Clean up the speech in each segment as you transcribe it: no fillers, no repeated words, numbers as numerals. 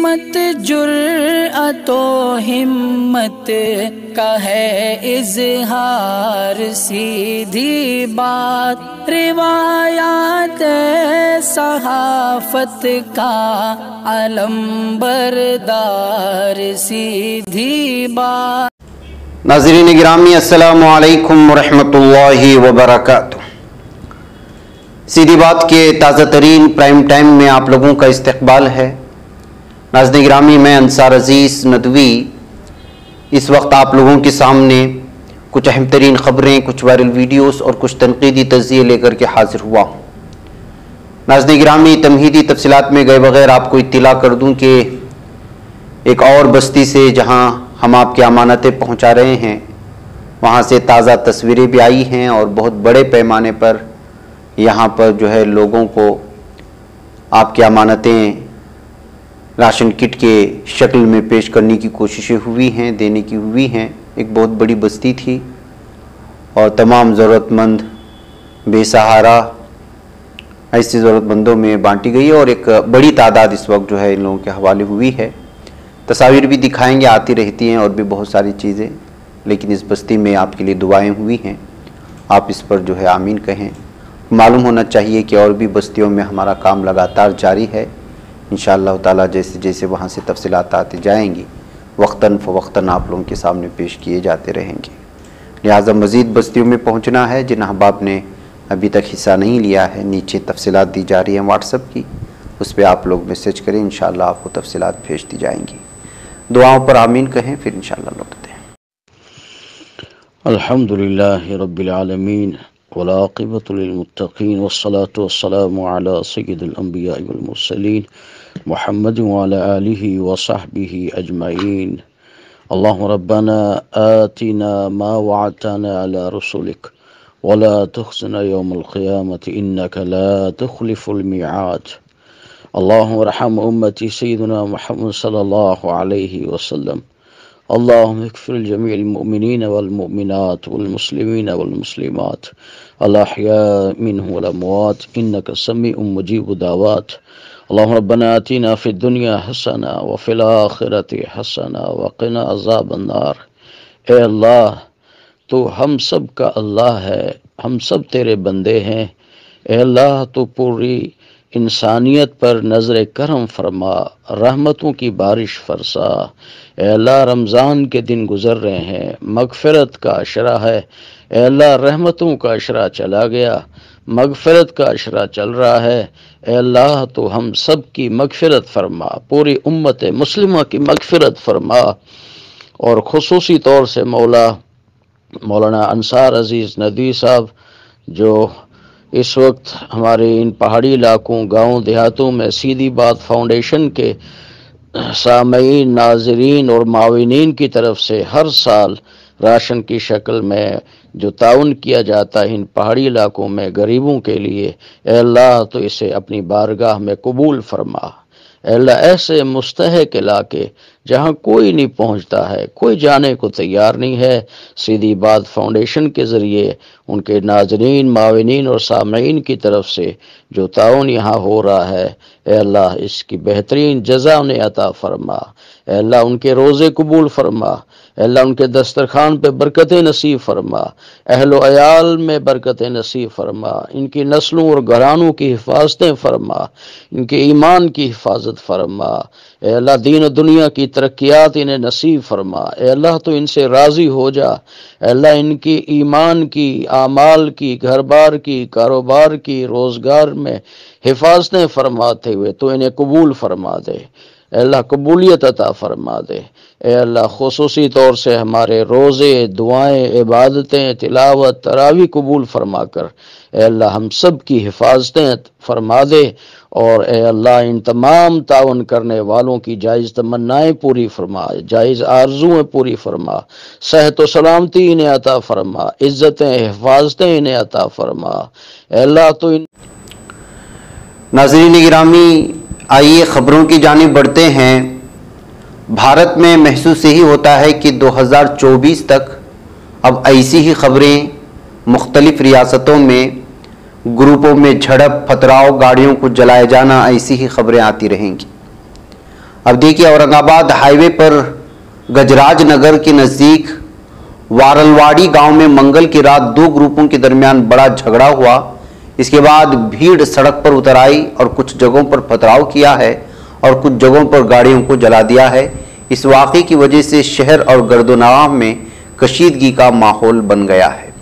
सीमत जुर्अतो हिम्मत का है इजहार, सीधी बात रिवायात सहाफत का अलंबरदार, सीधी बात। नाज़रीन गिरामी अस्सलामु अलैकुम वरहमतुल्लाहि वबरकातुह। सीधी बात के ताज़ा तरीन प्राइम टाइम में आप लोगों का इस्तकबाल है। नाज़रीन गिरामी, मैं अंसार अजीज़ नदवी इस वक्त आप लोगों के सामने कुछ अहम तरीन ख़बरें, कुछ वायरल वीडियोस और कुछ तनकीदी तज़किये लेकर के हाजिर हुआ हूँ। नाज़रीन गिरामी, तमहीदी तफसीलात में गए बगैर आपको इत्तिला कर दूँ कि एक और बस्ती से जहाँ हम आपकी अमानतें पहुँचा रहे हैं, वहाँ से ताज़ा तस्वीरें भी आई हैं और बहुत बड़े पैमाने पर यहाँ पर जो है लोगों को आपकी अमानतें राशन किट के शक्ल में पेश करने की कोशिशें हुई हैं, देने की हुई हैं। एक बहुत बड़ी बस्ती थी और तमाम ज़रूरतमंद बेसहारा ऐसे ज़रूरतमंदों में बांटी गई है और एक बड़ी तादाद इस वक्त जो है इन लोगों के हवाले हुई है। तस्वीर भी दिखाएंगे, आती रहती हैं और भी बहुत सारी चीज़ें, लेकिन इस बस्ती में आपके लिए दुआएं हुई हैं, आप इस पर जो है आमीन कहें। मालूम होना चाहिए कि और भी बस्तियों में हमारा काम लगातार जारी है। इंशाअल्लाह ताला जैसे जैसे वहाँ से तफसीलात आती जाएंगी, वक्तन फ़वक्तन आप लोगों के सामने पेश किए जाते रहेंगे। लिहाजा मज़ीद बस्तियों में पहुँचना है। जिन अहबाब ने अभी तक हिस्सा नहीं लिया है, नीचे तफसीलात दी जा रही हैं व्हाट्सएप की, उस पर आप लोग मैसेज करें, इंशाअल्लाह आपको तफसीलात भेज दी जाएंगी। दुआओं पर आमीन कहें, फिर इंशाअल्लाह लौटते हैं। अल्हम्दुलिल्लाहि रब्बिल आलमीन वल आक़िबतु लिल मुत्तक़ीन वस्सलातु वस्सलामु अला सय्यिदिल अंबिया वल मुरसलीन मुहम्मद व अला आलिहि व सहबिहि अजमईन। अल्लाहुम्मा रब्बना आतिना मा वअदतना अला रसूलिक वला तुख़्ज़िना यौमल क़ियामति इन्नका ला तुख़्लिफ़ुल मिआद। अल्लाहुम्मा रहम उम्मती सय्यिदना मुहम्मद सल्लल्लाहु अलैहि वसल्लम। अल्लाहुम्मा इग़फ़िर जमीअल मुमिनीन वल मुमिनात वल मुस्लिमीन वल मुस्लिमात अल अहयाइ मिनहुम वल अमवात इन्नका समीउम मुजीबुद दावात। अल्लाहुम्मा रब्बना आतिना फ़िद दुनिया हसना व फ़िल आख़िरति हसना व क़िना अज़ाबन नार। ए अल्लाह, तो हम सब का अल्लाह है, हम सब तेरे बंदे हैं। ए अल्लाह, तो पूरी इंसानियत पर नज़र करम फरमा, रहमतों की बारिश फरसा। ए अल्लाह, रमज़ान के दिन गुज़र रहे हैं, मग़फ़िरत का अशरा है। ए अल्लाह, रहमतों का अशरा चला गया, मग़फ़िरत का अशरा चल रहा है। ए अल्लाह, तो हम सब की मग़फ़िरत फरमा, पूरी उम्मत मुस्लिमा की मग़फ़िरत फरमा और ख़ुसूसी तौर से मौलाना अंसार अजीज़ नदवी साहब, जो इस वक्त हमारे इन पहाड़ी इलाकों, गाँव देहातों में सीधी बात फाउंडेशन के सामईन, नाज़रीन और माविनीन की तरफ से हर साल राशन की शक्ल में जो ताउन किया जाता है इन पहाड़ी इलाकों में गरीबों के लिए, ए अल्लाह, तो इसे अपनी बारगाह में कबूल फरमा। ए अल्लाह, ऐसे मुस्तहक इलाके जहाँ कोई नहीं पहुँचता है, कोई जाने को तैयार नहीं है, सीधी बात फाउंडेशन के ज़रिए उनके नाज़रीन, माविनीन और सामईन की तरफ से जो ताउन यहाँ हो रहा है, ए अल्लाह, इसकी बेहतरीन जज़ा उन्हें अता फरमा। ए अल्लाह, उनके रोज़े कबूल फरमा। ए अल्लाह, उनके दस्तरखान पे बरकत नसीब फरमा, अहलो अयाल में बरकत नसीब फरमा, इनकी नस्लों और घरानों की हिफाजतें फरमा, इनके ईमान की हिफाजत फरमा। ए अल्लाह, दीन और दुनिया की तरक्कियात इन्हें नसीब फरमा। ए अल्लाह, तो इनसे राज़ी हो जा। ए अल्लाह, इनकी ईमान की, आमाल की, घर बार की, कारोबार की, रोज़गार में हिफाजतें फरमाते हुए तो इन्हें कबूल फरमा दे। अल्लाह, कबूलियत अता फरमा दे। ए अल्लाह, खुसूसी तौर से हमारे रोज़े, दुआएं, इबादतें, तिलावत, तरावी कबूल फरमा कर ए अल्लाह हम सब की हिफाजतें फरमा दे। और ए अल्लाह, इन तमाम तावन करने वालों की जायज़ तमन्नाएँ पूरी फरमा, जायज़ आरज़ुएँ पूरी फरमा, सेहत व सलामती इन्हें अता फरमा, इज़्ज़तें, हिफाजतें इन्हें अता फरमा। ए अल्लाह, तो इन नाज़रीन गिरामी, आइए ख़बरों की जानिब बढ़ते हैं। भारत में महसूस यही होता है कि 2024 तक अब ऐसी ही ख़बरें मुख्तलिफ़ रियासतों में ग्रुपों में झड़प, पथराव, गाड़ियों को जलाए जाना, ऐसी ही ख़बरें आती रहेंगी। अब देखिए, औरंगाबाद हाईवे पर गजराज नगर के नज़दीक वारलवाड़ी गांव में मंगल की रात दो ग्रुपों के दरमियान बड़ा झगड़ा हुआ। इसके बाद भीड़ सड़क पर उतर आई और कुछ जगहों पर पथराव किया है और कुछ जगहों पर गाड़ियों को जला दिया है। इस वाक़े की वजह से शहर और गर्दोनवां में कशीदगी का माहौल बन गया है।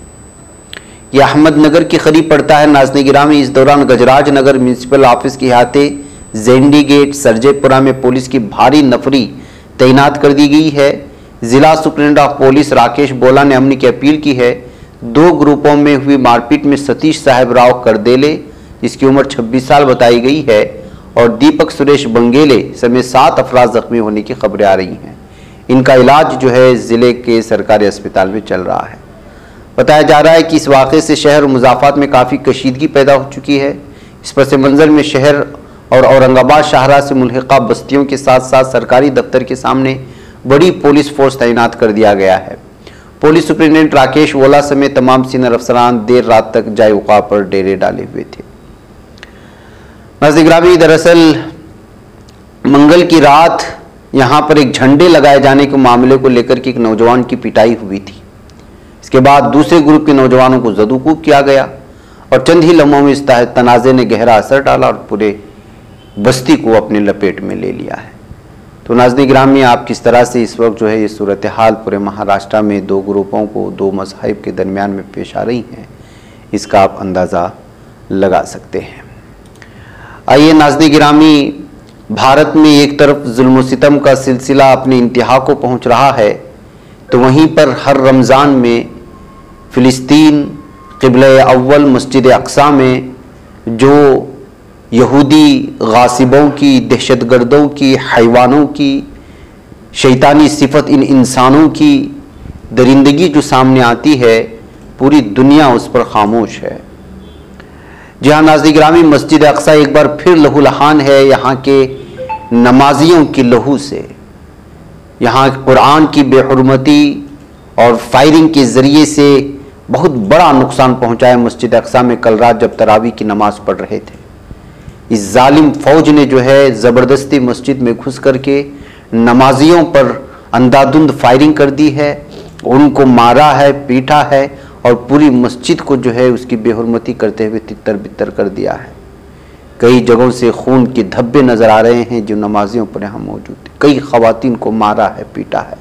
यह अहमदनगर के करीब पड़ता है। नाज़रीन गिरामी, इस दौरान गजराज नगर म्यूनसिपल ऑफिस के अहाते जेंडी गेट सरजेपुरा में पुलिस की भारी नफरी तैनात कर दी गई है। जिला सुप्रिंटेंडेंट ऑफ पुलिस राकेश बोला ने अमन की अपील की है। दो ग्रुपों में हुई मारपीट में सतीश साहेब राव करदेले, जिसकी उम्र 26 साल बताई गई है, और दीपक सुरेश बंगेले समेत 7 अफराद जख्मी होने की खबरें आ रही हैं। इनका इलाज जो है जिले के सरकारी अस्पताल में चल रहा है। बताया जा रहा है कि इस वाक़े से शहर और मुज़ाफ़ात में काफ़ी कशीदगी पैदा हो चुकी है। इस पस मंज़र में शहर और औरंगाबाद शाहरा से मुल्हिक़ा बस्तियों के साथ साथ सरकारी दफ्तर के सामने बड़ी पुलिस फोर्स तैनात कर दिया गया है। पुलिस सुप्रिंटेंडेंट राकेश वोला समेत तमाम सीनियर अफसरान देर रात तक जाए उका पर डेरे डाले हुए थे। नाज़रीन गिरामी, दरअसल मंगल की रात यहाँ पर एक झंडे लगाए जाने के मामले को लेकर के एक नौजवान की पिटाई हुई थी। इसके बाद दूसरे ग्रुप के नौजवानों को जदूकूब किया गया और चंद ही लम्हों में इस तनाज़े ने गहरा असर डाला और पूरे बस्ती को अपने लपेट में ले लिया है। तो नाज़रीन गिरामी, आप किस तरह से इस वक्त जो है ये सूरत हाल पूरे महाराष्ट्र में दो ग्रुपों को, दो मज़हब के दरमियान में पेश आ रही हैं, इसका आप अंदाज़ा लगा सकते हैं। आइए नाज़रीन गिरामी, भारत में एक तरफ जुल्म सितम का सिलसिला अपने इंतहा को पहुँच रहा है, तो वहीं पर हर रमज़ान में फ़िलिस्तीन क़िबला अव्वल मस्जिद अक़सा में जो यहूदी गासिबों की, दहशतगर्दों की, हैवानों की शैतानी सिफत इन इंसानों की दरिंदगी जो सामने आती है, पूरी दुनिया उस पर खामोश है। जहाँ नाज़रीन गिरामी, मस्जिद अक़सा एक बार फिर लहूलुहान है यहाँ के नमाजियों की लहू से। यहाँ कुरान की बेहुरमती और फायरिंग के ज़रिए से बहुत बड़ा नुकसान पहुँचा है। मस्जिद अक़सा में कल रात जब तरावी की नमाज़ पढ़ रहे थे, इस जालिम फौज ने जो है ज़बरदस्ती मस्जिद में घुस करके नमाजियों पर अंधाधुंध फायरिंग कर दी है, उनको मारा है, पीटा है और पूरी मस्जिद को जो है उसकी बेहुरमती करते हुए तितर बितर कर दिया है। कई जगहों से खून के धब्बे नज़र आ रहे हैं जो नमाजियों पर यहाँ मौजूद थे। कई ख़वातीन को मारा है, पीटा है।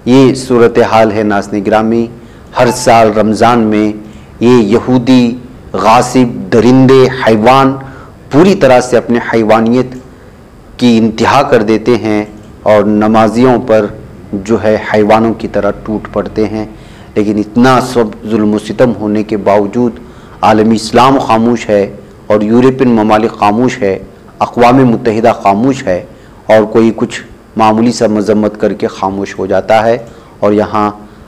ये सूरत हाल है नाज़रीन गिरामी। हर साल रमज़ान में ये यहूदी गासिब, दरिंदे, हैवान पूरी तरह से अपने हैवानियत की इंतहा कर देते हैं और नमाजियों पर जो है हैवानों की तरह टूट पड़ते हैं। लेकिन इतना सब जुल्म सितम होने के बावजूद आलमी इस्लाम खामोश है और यूरोपियन ममालिक खामोश है, अक़वाम मुत्तहिदा खामोश है और कोई कुछ मामूली सा मजम्मत करके खामोश हो जाता है। और यहाँ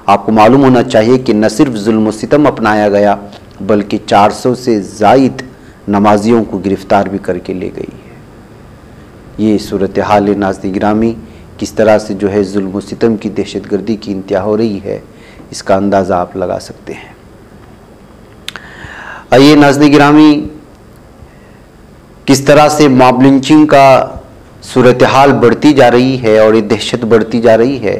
आपको मालूम होना चाहिए कि न सिर्फ जुल्म सितम अपनाया गया बल्कि 400 से ज़ायद नमाजियों को गिरफ़्तार भी करके ले गई है। ये सूरत हाल नाज़रीन गिरामी, किस तरह से जो है जुल्म सितम की दहशतगर्दी की इंतहा हो रही है, इसका अंदाज़ा आप लगा सकते हैं। आइए नाज़रीन गिरामी, किस तरह से मॉब लिंचिंग का सूरत हाल बढ़ती जा रही है और ये दहशत बढ़ती जा रही है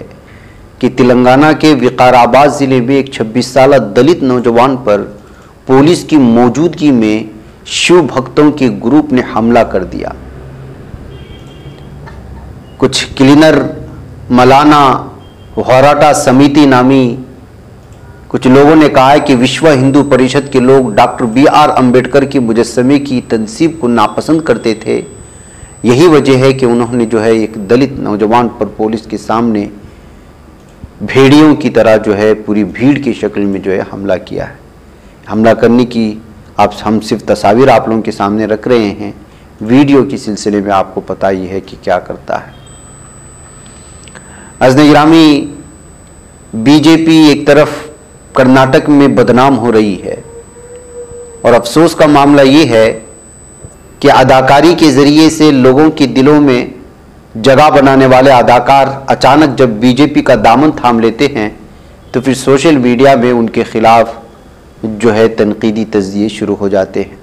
कि तेलंगाना के विकाराबाद ज़िले में एक 26 साल दलित नौजवान पर पुलिस की मौजूदगी में शिव भक्तों के ग्रुप ने हमला कर दिया। कुछ क्लीनर मलाना होराटा समिति नामी कुछ लोगों ने कहा है कि विश्व हिंदू परिषद के लोग डॉक्टर BR अम्बेडकर की मुजस्समे की तनसीब को नापसंद करते थे। यही वजह है कि उन्होंने जो है एक दलित नौजवान पर पुलिस के सामने भेड़ियों की तरह जो है पूरी भीड़ की शक्ल में जो है हमला किया है। हमला करने की हम सिर्फ तस्वीर आप लोगों के सामने रख रहे हैं, वीडियो के सिलसिले में आपको पता ही है कि क्या करता है। नाज़रीन गिरामी, बीजेपी एक तरफ कर्नाटक में बदनाम हो रही है और अफसोस का मामला ये है कि अदाकारी के ज़रिए से लोगों के दिलों में जगह बनाने वाले अदाकार अचानक जब बीजेपी का दामन थाम लेते हैं तो फिर सोशल मीडिया में उनके खिलाफ जो है तनकीदी तज़्ज़िये शुरू हो जाते हैं।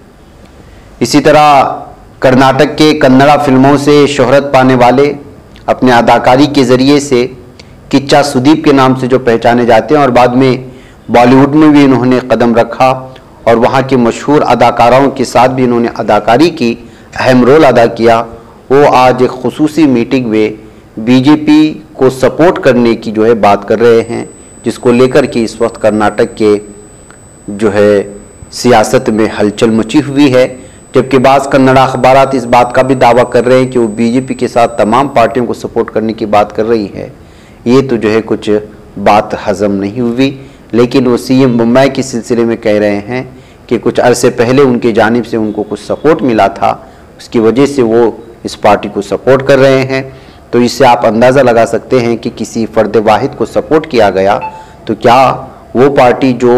इसी तरह कर्नाटक के कन्नड़ा फिल्मों से शोहरत पाने वाले, अपने अदाकारी के ज़रिए से किच्चा सुदीप के नाम से जो पहचाने जाते हैं और बाद में बॉलीवुड में भी इन्होंने कदम रखा और वहाँ के मशहूर अदाकाराओं के साथ भी इन्होंने अदाकारी की अहम रोल अदा किया, वो आज एक खुसूसी मीटिंग में बीजेपी को सपोर्ट करने की जो है बात कर रहे हैं, जिसको लेकर के इस वक्त कर्नाटक के जो है सियासत में हलचल मची हुई है। जबकि बाज़ कन्नड़ा अखबारात इस बात का भी दावा कर रहे हैं कि वो बीजेपी के साथ तमाम पार्टियों को सपोर्ट करने की बात कर रही है। ये तो जो है कुछ बात हजम नहीं हुई, लेकिन वो सीएम मुंबई के सिलसिले में कह रहे हैं कि कुछ अरसे पहले उनकी जानिब से उनको कुछ सपोर्ट मिला था, उसकी वजह से वो इस पार्टी को सपोर्ट कर रहे हैं। तो इससे आप अंदाज़ा लगा सकते हैं कि किसी फ़र्द वाहिद को सपोर्ट किया गया तो क्या वो पार्टी जो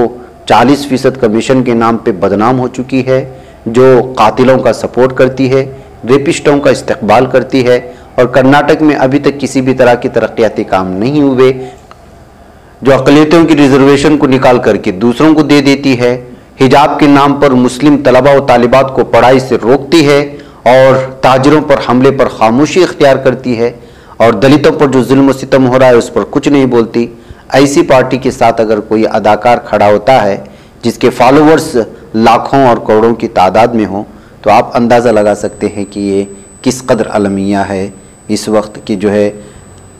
40% कमीशन के नाम पे बदनाम हो चुकी है, जो कातिलों का सपोर्ट करती है, रेपिस्टों का इस्तकबाल करती है और कर्नाटक में अभी तक किसी भी तरह की तरक्याती काम नहीं हुए, जो अक़लियतों की रिजर्वेशन को निकाल करके दूसरों को दे देती है, हिजाब के नाम पर मुस्लिम तलबा व तालिबात को पढ़ाई से रोकती है और ताजिरों पर हमले पर खामोशी इख्तियार करती है और दलितों पर जो जुल्म सितम हो रहा है उस पर कुछ नहीं बोलती, ऐसी पार्टी के साथ अगर कोई अदाकार खड़ा होता है जिसके फॉलोअर्स लाखों और करोड़ों की तादाद में हो, तो आप अंदाज़ा लगा सकते हैं कि ये किस कदर अलमिया है इस वक्त की जो है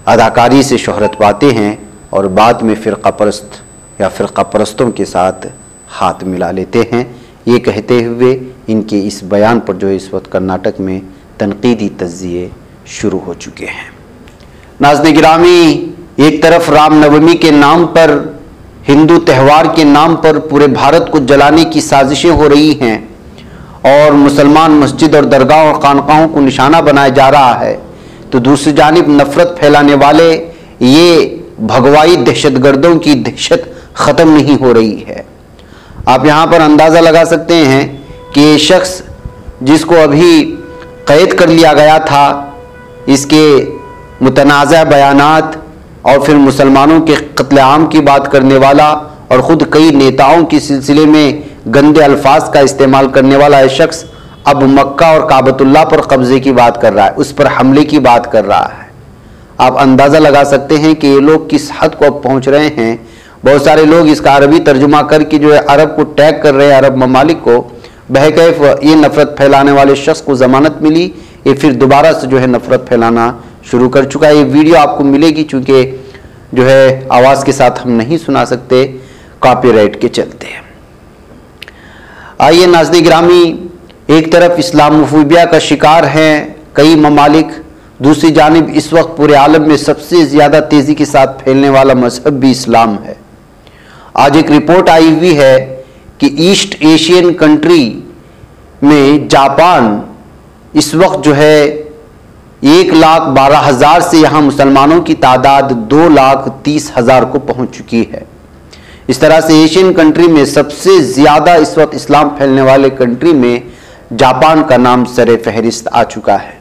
अदाकारी से शोहरत पाते हैं और बाद में फ़िरक़ा परस्त या फ़िरक़ा परस्तों के साथ हाथ मिला लेते हैं। ये कहते हुए इनके इस बयान पर जो इस वक्त कर्नाटक में तनकीदी तज्ज़िये शुरू हो चुके हैं। नाज़रीन गिरामी, एक तरफ रामनवमी के नाम पर, हिंदू त्यौहार के नाम पर पूरे भारत को जलाने की साजिशें हो रही हैं और मुसलमान मस्जिद और दरगाह और खानकाहों को निशाना बनाया जा रहा है, तो दूसरी जानिब नफरत फैलाने वाले ये भगवाई दहशतगर्दों की दहशत ख़त्म नहीं हो रही है। आप यहाँ पर अंदाज़ा लगा सकते हैं कि ये शख्स जिसको अभी कैद कर लिया गया था, इसके मुतनाज़ा बयानात और फिर मुसलमानों के कत्लेआम की बात करने वाला और ख़ुद कई नेताओं के सिलसिले में गंदे अल्फाज का इस्तेमाल करने वाला यह शख्स अब मक्का और काबतुल्लाह पर कब्ज़े की बात कर रहा है, उस पर हमले की बात कर रहा है। आप अंदाज़ा लगा सकते हैं कि ये लोग किस हद को अब पहुँच रहे हैं। बहुत सारे लोग इसका अरबी तर्जुमा करके जो है अरब को टैग कर रहे हैं, अरब ममालिक को, बहकैफ ये नफ़रत फैलाने वाले शख्स को ज़मानत मिली, ये फिर दोबारा से जो है नफ़रत फैलाना शुरू कर चुका है। ये वीडियो आपको मिलेगी, चूँकि जो है आवाज़ के साथ हम नहीं सुना सकते कॉपीराइट के चलते। आइए नाज़रीन गिरामी, एक तरफ इस्लामोफोबिया का शिकार हैं कई ममालिक, दूसरी जानिब इस वक्त पूरे आलम में सबसे ज़्यादा तेज़ी के साथ फैलने वाला मजहब भी इस्लाम है। आज एक रिपोर्ट आई हुई है कि ईस्ट एशियन कंट्री में जापान इस वक्त जो है 1,12,000 से यहाँ मुसलमानों की तादाद 2,30,000 को पहुँच चुकी है। इस तरह से एशियन कंट्री में सबसे ज़्यादा इस वक्त इस्लाम फैलने वाले कंट्री में जापान का नाम सरे फहरिस्त आ चुका है।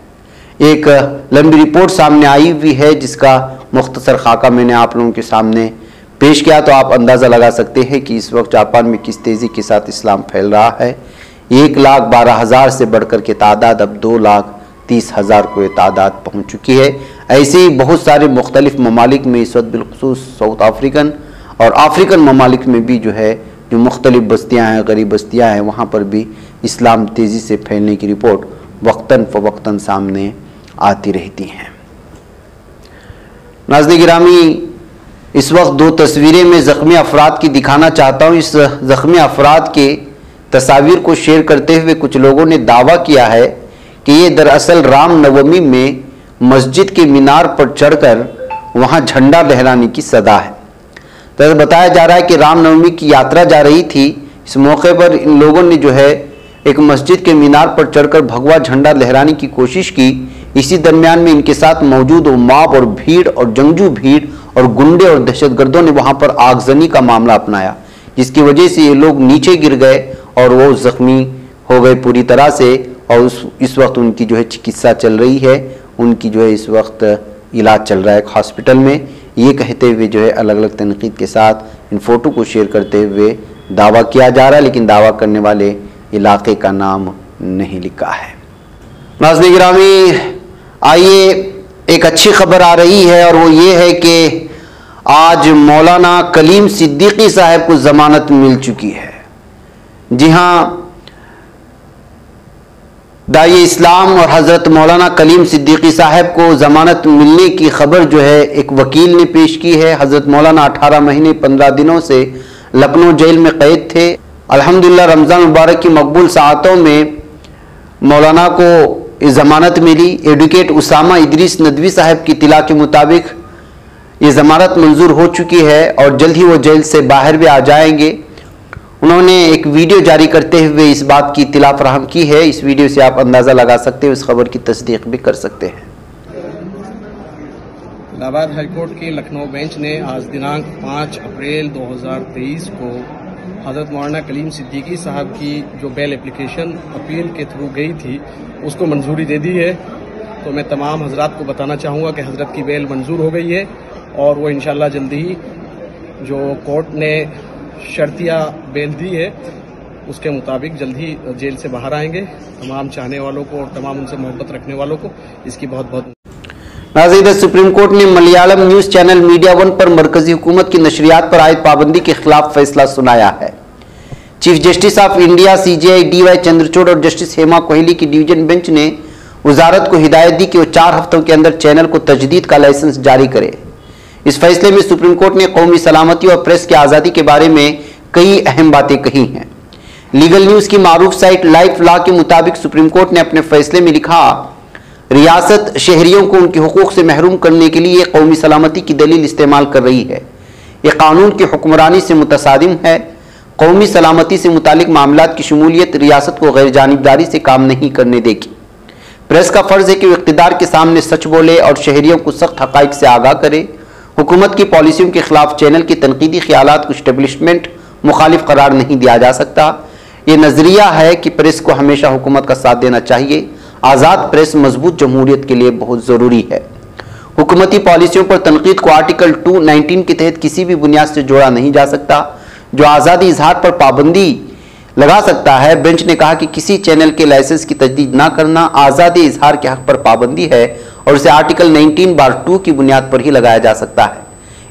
एक लंबी रिपोर्ट सामने आई हुई है जिसका मुख्तसर खाका मैंने आप लोगों के सामने पेश किया, तो आप अंदाज़ा लगा सकते हैं कि इस वक्त जापान में किस तेज़ी के साथ इस्लाम फैल रहा है। 1,12,000 से बढ़कर के तादाद अब 2,30,000 को ये तादाद पहुँच चुकी है। ऐसे ही बहुत सारे मुख्तलिफ ममालिक में इस वक्त बिलखुसूस साउथ अफ्रीकन और अफ्रीकन ममालिक में भी जो है जो मुख्तलिफ बस्तियाँ हैं, गरीब बस्तियाँ हैं, वहाँ पर भी इस्लाम तेज़ी से फैलने की रिपोर्ट वक्तन फ़वक्तन सामने आती रहती हैं। नाज़रीन गिरामी, इस वक्त दो तस्वीरें मैं ज़ख्मी अफराद की दिखाना चाहता हूँ। इस ज़ख्मी अफराद के तस्वीर को शेयर करते हुए कुछ लोगों ने दावा किया है कि ये दरअसल रामनवमी में मस्जिद के मीनार पर चढ़कर वहाँ झंडा लहराने की सदा है। तो बताया जा रहा है कि रामनवमी की यात्रा जा रही थी, इस मौके पर इन लोगों ने जो है एक मस्जिद के मीनार पर चढ़कर भगवा झंडा लहराने की कोशिश की। इसी दरमियान में इनके साथ मौजूद मॉब और भीड़ और जंगजू भीड़ और गुंडे और दहशतगर्दों ने वहां पर आगजनी का मामला अपनाया, जिसकी वजह से ये लोग नीचे गिर गए और वो जख्मी हो गए पूरी तरह से। और इस वक्त उनकी जो है चिकित्सा चल रही है, उनकी जो है इस वक्त इलाज चल रहा है एक हॉस्पिटल में। ये कहते हुए जो है अलग अलग तनकीद के साथ इन फ़ोटो को शेयर करते हुए दावा किया जा रहा है, लेकिन दावा करने वाले इलाके का नाम नहीं लिखा है। नाज़रीन गिरामी, आइए एक अच्छी खबर आ रही है और वो ये है कि आज मौलाना कलीम सिद्दीकी साहब को ज़मानत मिल चुकी है। जी हाँ, दाई इस्लाम और हज़रत मौलाना कलीम सिद्दीकी साहब को ज़मानत मिलने की खबर जो है एक वकील ने पेश की है। हज़रत मौलाना 18 महीने 15 दिनों से लखनऊ जेल में कैद थे। अल्हम्दुलिल्लाह रमज़ान मुबारक की मकबूल साअतों में मौलाना को ज़मानत मिली। एडवोकेट उसामा इदरीस नदवी साहब की इत्तला के मुताबिक ये ज़मानत मंजूर हो चुकी है और जल्द ही वो जेल से बाहर भी आ जाएंगे। उन्होंने एक वीडियो जारी करते हुए इस बात की इत्तला फराहम की है। इस वीडियो से आप अंदाज़ा लगा सकते हो, इस खबर की तस्दीक भी कर सकते हैं। इलाहाबाद हाईकोर्ट की लखनऊ बेंच ने आज दिनांक 5 अप्रैल 2023 को हज़रत मौलाना कलीम सिद्दीकी साहब की जो बेल एप्लीकेशन अपील के थ्रू गई थी उसको मंजूरी दे दी है। तो मैं तमाम हजरात को बताना चाहूँगा कि हजरत की बेल मंजूर हो गई है और वो इंशाल्लाह जल्दी ही जो कोर्ट ने शर्तिया बेल दी है उसके मुताबिक जल्द ही जेल से बाहर आएंगे। तमाम चाहने वालों को और तमाम उनसे मोहब्बत रखने वालों को इसकी बहुत बहुत नाज़रीन, सुप्रीम कोर्ट ने Malayalam news channel media one पर मरकजी हुकूमत की नशरियात पर आयद पाबंदी के खिलाफ फैसला सुनाया है। Chief justice of India CJI DY Chandrachud और जस्टिस हेमा कोहली की डिवीजन बेंच ने वजारत को हिदायत दी कि वो 4 हफ्तों के अंदर चैनल को तजदीद का लाइसेंस जारी करे। इस फैसले में सुप्रीम कोर्ट ने कौमी सलामती और प्रेस की आज़ादी के बारे में कई अहम बातें कही हैं। लीगल न्यूज़ की मारूफ साइट लाइफ लॉ के मुताबिक सुप्रीम कोर्ट ने अपने फैसले में लिखा, रियासत शहरियों को उनके हुकूक से महरूम करने के लिए कौमी सलामती की दलील इस्तेमाल कर रही है। यह कानून की हुक्मरानी से मुतसादिम है। कौमी सलामती से मुतालिक मामलात की शमूलियत रियासत को गैर जानिबदारी से काम नहीं करने देगी। प्रेस का फर्ज है कि वो इक़्तिदार के सामने सच बोले और शहरियों को सख्त हक़ाइक़ से आगाह करे। हुकूमत की पॉलिसियों के खिलाफ चैनल की तनकीदी ख्यालात को एस्टेब्लिशमेंट मुखालिफ करार नहीं दिया जा सकता। ये नज़रिया है कि प्रेस को हमेशा हुकूमत का साथ देना चाहिए। आज़ाद प्रेस मजबूत जमहूरियत के लिए बहुत ज़रूरी है। हुकूमती पॉलिसियों पर तनकीद को आर्टिकल 219 के तहत किसी भी बुनियाद से जोड़ा नहीं जा सकता जो आज़ादी इजहार पर पाबंदी लगा सकता है। बेंच ने कहा कि किसी चैनल के लाइसेंस की तजदीद न करना आज़ादी इजहार के हक पर पाबंदी है और उसे आर्टिकल 19/2 की बुनियाद पर ही लगाया जा सकता है।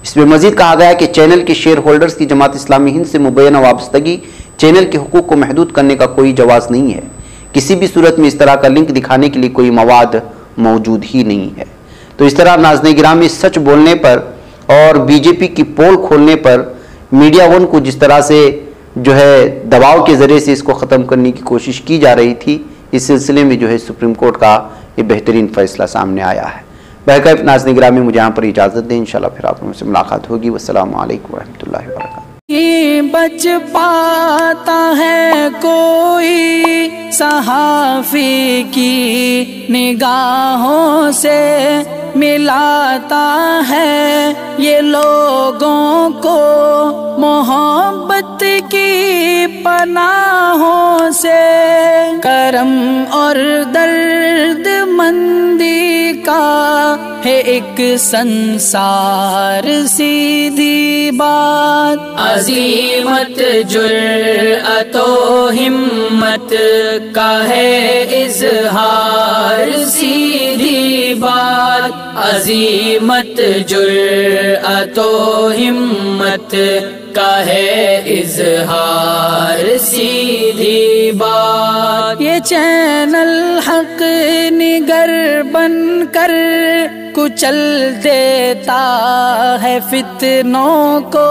इसमें मजीद कहा गया है कि चैनल के शेयर होल्डर्स की जमात इस्लामी हिंद से मुबैना वाबस्तगी चैनल के हुकूक को महदूद करने का कोई जवाज़ नहीं है। किसी भी सूरत में इस तरह का लिंक दिखाने के लिए कोई मवाद मौजूद ही नहीं है। तो इस तरह नाज़रीन गिरामी, सच बोलने पर और बीजेपी की पोल खोलने पर मीडिया वन को जिस तरह से जो है दबाव के ज़रिए से इसको ख़त्म करने की कोशिश की जा रही थी, इस सिलसिले में जो है सुप्रीम कोर्ट का ये बेहतरीन फैसला सामने आया है। बहरकैफ नाज़रीन गिरामी, मुझे यहाँ पर इजाज़त दें। इंशाल्लाह फिर आप लोगों से मुलाकात होगी। वस्सलामु अलैकुम रहमतुल्लाहि व बरकातहू। ये बच पाता है कोई सहाफ़ी की निगाहों से, मिलाता है ये लोगों को मोहब्बत की पनाहों से। करम और दर्द मंदी का है एक संसार, सीधी बात अज़ीमत जुर्अतो हिम्मत का है इज़हार, सीधी बात अज़ीमत जुर्अतो हिम्मत का है इज़हार, सीधी बात। ये चैनल हक निगर बनकर कुचल देता है फितनों को,